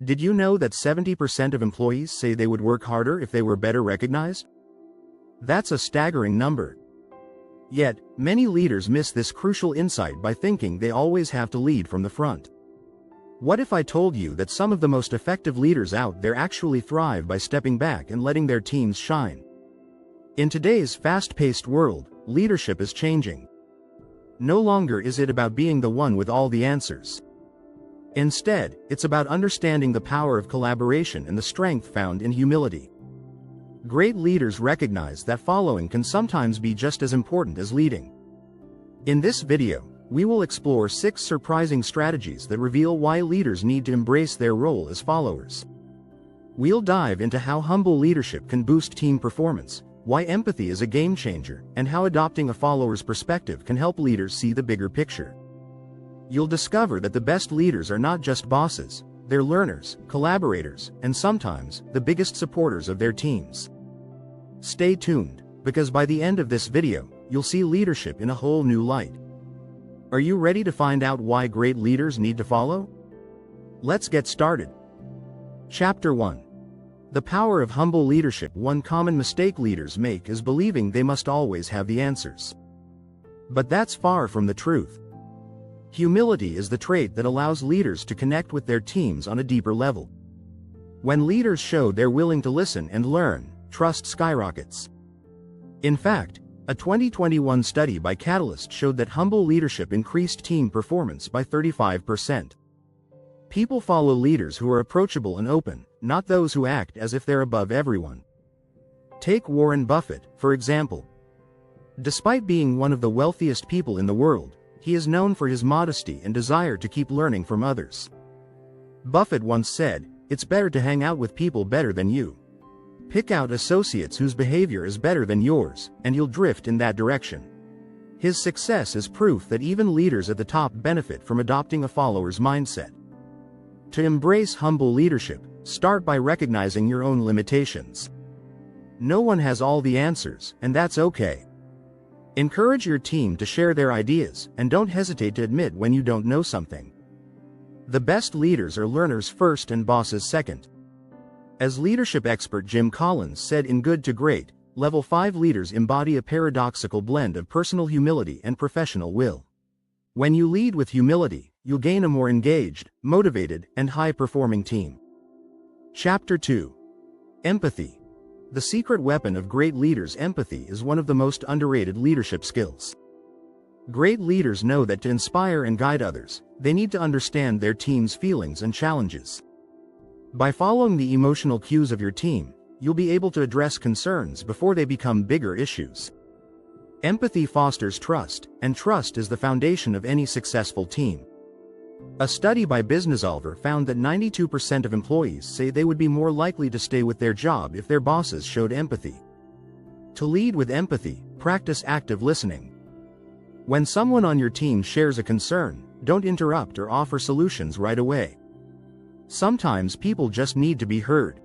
Did you know that 70% of employees say they would work harder if they were better recognized? That's a staggering number. Yet, many leaders miss this crucial insight by thinking they always have to lead from the front. What if I told you that some of the most effective leaders out there actually thrive by stepping back and letting their teams shine? In today's fast-paced world, leadership is changing. No longer is it about being the one with all the answers. Instead, it's about understanding the power of collaboration and the strength found in humility. Great leaders recognize that following can sometimes be just as important as leading. In this video, we will explore 6 surprising strategies that reveal why leaders need to embrace their role as followers. We'll dive into how humble leadership can boost team performance, why empathy is a game changer, and how adopting a follower's perspective can help leaders see the bigger picture. You'll discover that the best leaders are not just bosses, they're learners, collaborators, and sometimes, the biggest supporters of their teams. Stay tuned, because by the end of this video, you'll see leadership in a whole new light. Are you ready to find out why great leaders need to follow? Let's get started. Chapter 1. The power of humble leadership. One common mistake leaders make is believing they must always have the answers. But that's far from the truth. Humility is the trait that allows leaders to connect with their teams on a deeper level. When leaders show they're willing to listen and learn, trust skyrockets. In fact, a 2021 study by Catalyst showed that humble leadership increased team performance by 35%. People follow leaders who are approachable and open, not those who act as if they're above everyone. Take Warren Buffett, for example. Despite being one of the wealthiest people in the world, he is known for his modesty and desire to keep learning from others. Buffett once said, "It's better to hang out with people better than you. Pick out associates whose behavior is better than yours, and you'll drift in that direction." His success is proof that even leaders at the top benefit from adopting a follower's mindset. To embrace humble leadership, start by recognizing your own limitations. No one has all the answers, and that's okay. Encourage your team to share their ideas, and don't hesitate to admit when you don't know something. The best leaders are learners first and bosses second. As leadership expert Jim Collins said in Good to Great, Level 5 leaders embody a paradoxical blend of personal humility and professional will. When you lead with humility, you'll gain a more engaged, motivated, and high-performing team. Chapter 2. Empathy. The secret weapon of great leaders. Empathy is one of the most underrated leadership skills. Great leaders know that to inspire and guide others, they need to understand their team's feelings and challenges. By following the emotional cues of your team, you'll be able to address concerns before they become bigger issues. Empathy fosters trust, and trust is the foundation of any successful team. A study by BusinessOver found that 92% of employees say they would be more likely to stay with their job if their bosses showed empathy. To lead with empathy, practice active listening. When someone on your team shares a concern, don't interrupt or offer solutions right away. Sometimes people just need to be heard.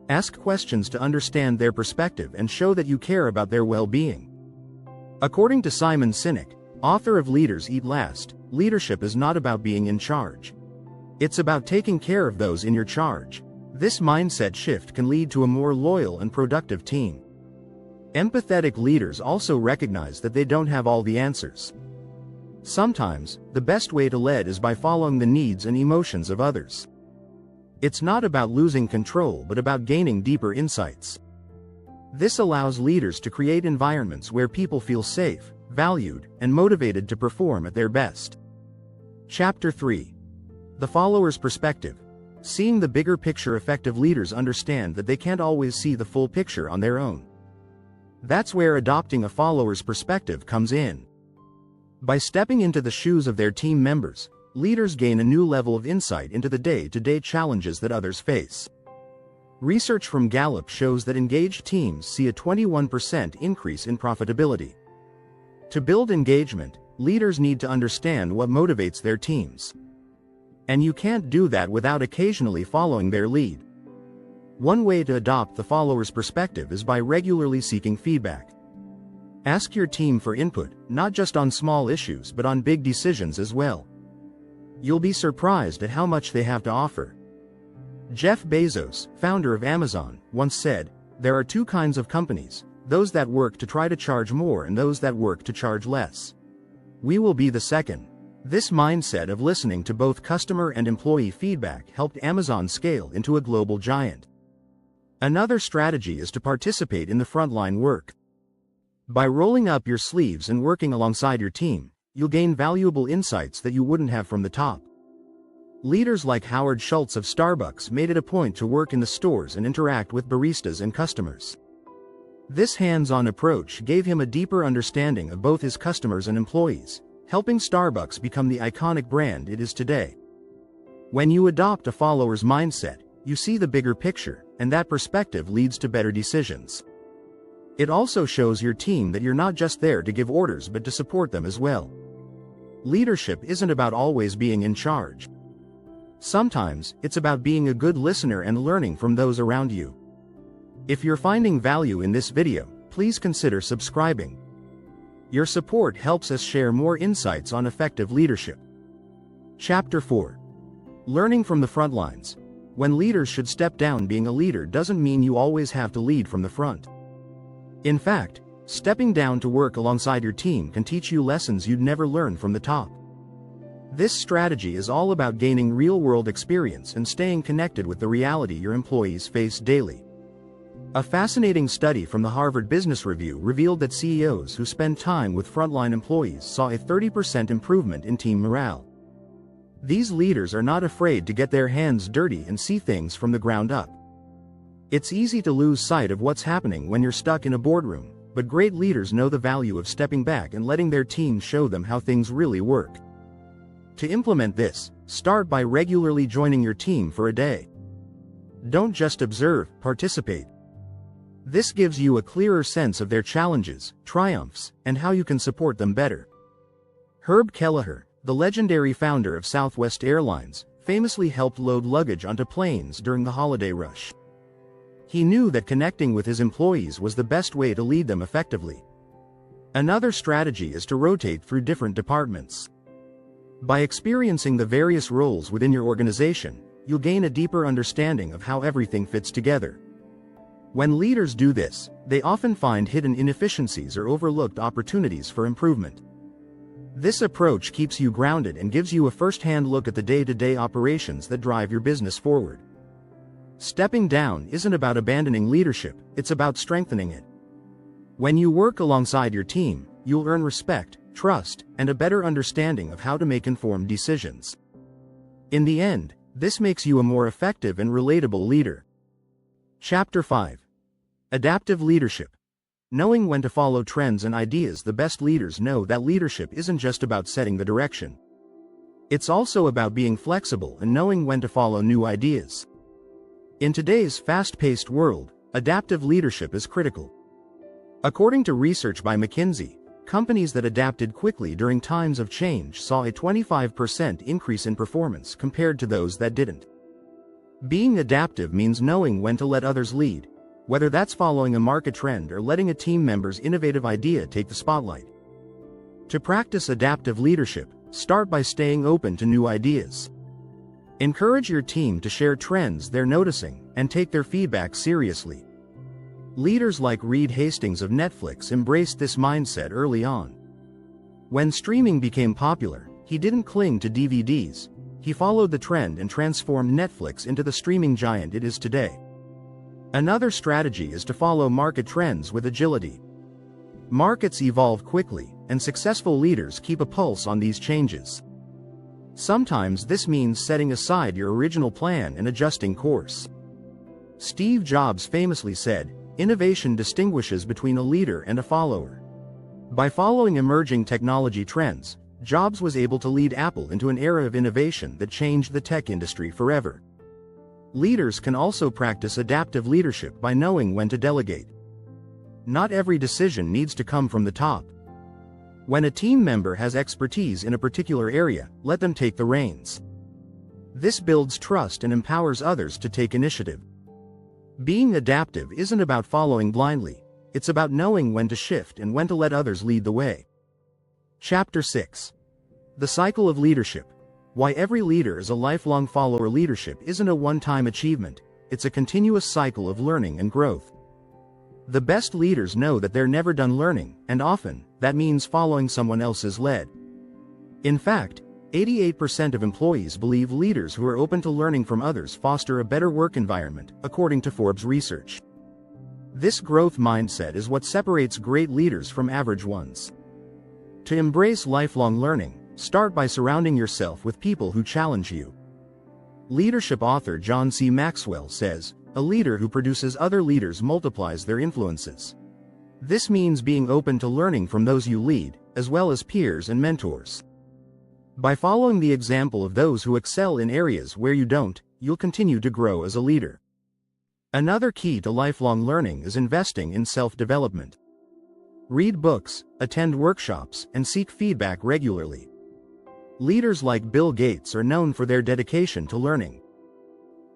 Ask questions to understand their perspective and show that you care about their well-being. According to Simon Sinek, author of Leaders Eat Last, leadership is not about being in charge. It's about taking care of those in your charge. This mindset shift can lead to a more loyal and productive team. Empathetic leaders also recognize that they don't have all the answers. Sometimes, the best way to lead is by following the needs and emotions of others. It's not about losing control but about gaining deeper insights. This allows leaders to create environments where people feel safe, valued, and motivated to perform at their best. Chapter 3. The follower's perspective. Seeing the bigger picture. Effective leaders understand that they can't always see the full picture on their own. That's where adopting a follower's perspective comes in. By stepping into the shoes of their team members, leaders gain a new level of insight into the day-to-day challenges that others face. Research from Gallup shows that engaged teams see a 21% increase in profitability. To build engagement, leaders need to understand what motivates their teams. And you can't do that without occasionally following their lead. One way to adopt the follower's perspective is by regularly seeking feedback. Ask your team for input, not just on small issues but on big decisions as well. You'll be surprised at how much they have to offer. Jeff Bezos, founder of Amazon, once said, "There are two kinds of companies, those that work to try to charge more and those that work to charge less. We will be the second." This mindset of listening to both customer and employee feedback helped Amazon scale into a global giant. Another strategy is to participate in the frontline work. By rolling up your sleeves and working alongside your team, you'll gain valuable insights that you wouldn't have from the top. Leaders like Howard Schultz of Starbucks made it a point to work in the stores and interact with baristas and customers. This hands-on approach gave him a deeper understanding of both his customers and employees, helping Starbucks become the iconic brand it is today. When you adopt a follower's mindset, you see the bigger picture, and that perspective leads to better decisions. It also shows your team that you're not just there to give orders but to support them as well. Leadership isn't about always being in charge. Sometimes, it's about being a good listener and learning from those around you. If you're finding value in this video, please consider subscribing. Your support helps us share more insights on effective leadership. Chapter 4. Learning from the front lines. When leaders should step down, being a leader doesn't mean you always have to lead from the front. In fact, stepping down to work alongside your team can teach you lessons you'd never learn from the top. This strategy is all about gaining real-world experience and staying connected with the reality your employees face daily. A fascinating study from the Harvard Business Review revealed that CEOs who spend time with frontline employees saw a 30% improvement in team morale. These leaders are not afraid to get their hands dirty and see things from the ground up. It's easy to lose sight of what's happening when you're stuck in a boardroom, but great leaders know the value of stepping back and letting their team show them how things really work. To implement this, start by regularly joining your team for a day. Don't just observe, participate. This gives you a clearer sense of their challenges, triumphs, and how you can support them better. Herb Kelleher, the legendary founder of Southwest Airlines, famously helped load luggage onto planes during the holiday rush. He knew that connecting with his employees was the best way to lead them effectively. Another strategy is to rotate through different departments. By experiencing the various roles within your organization, you'll gain a deeper understanding of how everything fits together. When leaders do this, they often find hidden inefficiencies or overlooked opportunities for improvement. This approach keeps you grounded and gives you a first-hand look at the day-to-day operations that drive your business forward. Stepping down isn't about abandoning leadership, it's about strengthening it. When you work alongside your team, you'll earn respect, trust, and a better understanding of how to make informed decisions. In the end, this makes you a more effective and relatable leader. Chapter 5. Adaptive leadership. Knowing when to follow trends and ideas. The best leaders know that leadership isn't just about setting the direction. It's also about being flexible and knowing when to follow new ideas. In today's fast-paced world, adaptive leadership is critical. According to research by McKinsey, companies that adapted quickly during times of change saw a 25% increase in performance compared to those that didn't. Being adaptive means knowing when to let others lead, whether that's following a market trend or letting a team member's innovative idea take the spotlight. To practice adaptive leadership, start by staying open to new ideas. Encourage your team to share trends they're noticing and take their feedback seriously. Leaders like Reed Hastings of Netflix embraced this mindset early on. When streaming became popular, he didn't cling to DVDs. He followed the trend and transformed Netflix into the streaming giant it is today. Another strategy is to follow market trends with agility. Markets evolve quickly, and successful leaders keep a pulse on these changes. Sometimes this means setting aside your original plan and adjusting course. Steve Jobs famously said, "Innovation distinguishes between a leader and a follower." By following emerging technology trends, Jobs was able to lead Apple into an era of innovation that changed the tech industry forever. Leaders can also practice adaptive leadership by knowing when to delegate. Not every decision needs to come from the top. When a team member has expertise in a particular area, let them take the reins. This builds trust and empowers others to take initiative. Being adaptive isn't about following blindly, it's about knowing when to shift and when to let others lead the way. Chapter 6. The cycle of leadership. Why every leader is a lifelong follower. Leadership isn't a one-time achievement, it's a continuous cycle of learning and growth. The best leaders know that they're never done learning, and often, that means following someone else's lead. In fact, 88% of employees believe leaders who are open to learning from others foster a better work environment, according to Forbes research. This growth mindset is what separates great leaders from average ones. To embrace lifelong learning, start by surrounding yourself with people who challenge you. Leadership author John C. Maxwell says, "A leader who produces other leaders multiplies their influences." This means being open to learning from those you lead, as well as peers and mentors. By following the example of those who excel in areas where you don't, you'll continue to grow as a leader. Another key to lifelong learning is investing in self-development. Read books, attend workshops, and seek feedback regularly. Leaders like Bill Gates are known for their dedication to learning.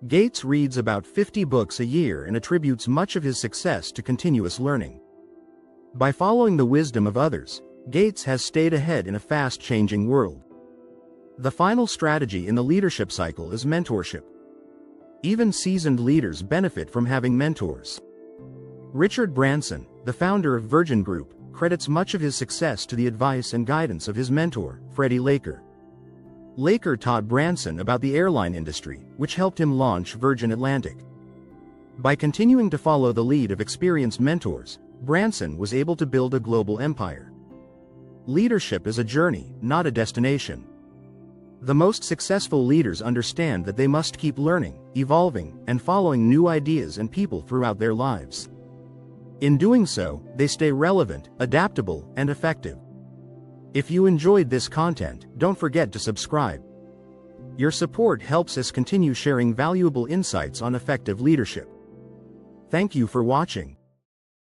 Gates reads about 50 books a year and attributes much of his success to continuous learning. By following the wisdom of others, Gates has stayed ahead in a fast-changing world. The final strategy in the leadership cycle is mentorship. Even seasoned leaders benefit from having mentors. Richard Branson, the founder of Virgin Group, credits much of his success to the advice and guidance of his mentor, Freddie Laker. Laker taught Branson about the airline industry, which helped him launch Virgin Atlantic. By continuing to follow the lead of experienced mentors, Branson was able to build a global empire. Leadership is a journey, not a destination. The most successful leaders understand that they must keep learning, evolving, and following new ideas and people throughout their lives. In doing so, they stay relevant, adaptable, and effective. If you enjoyed this content, don't forget to subscribe. Your support helps us continue sharing valuable insights on effective leadership. Thank you for watching.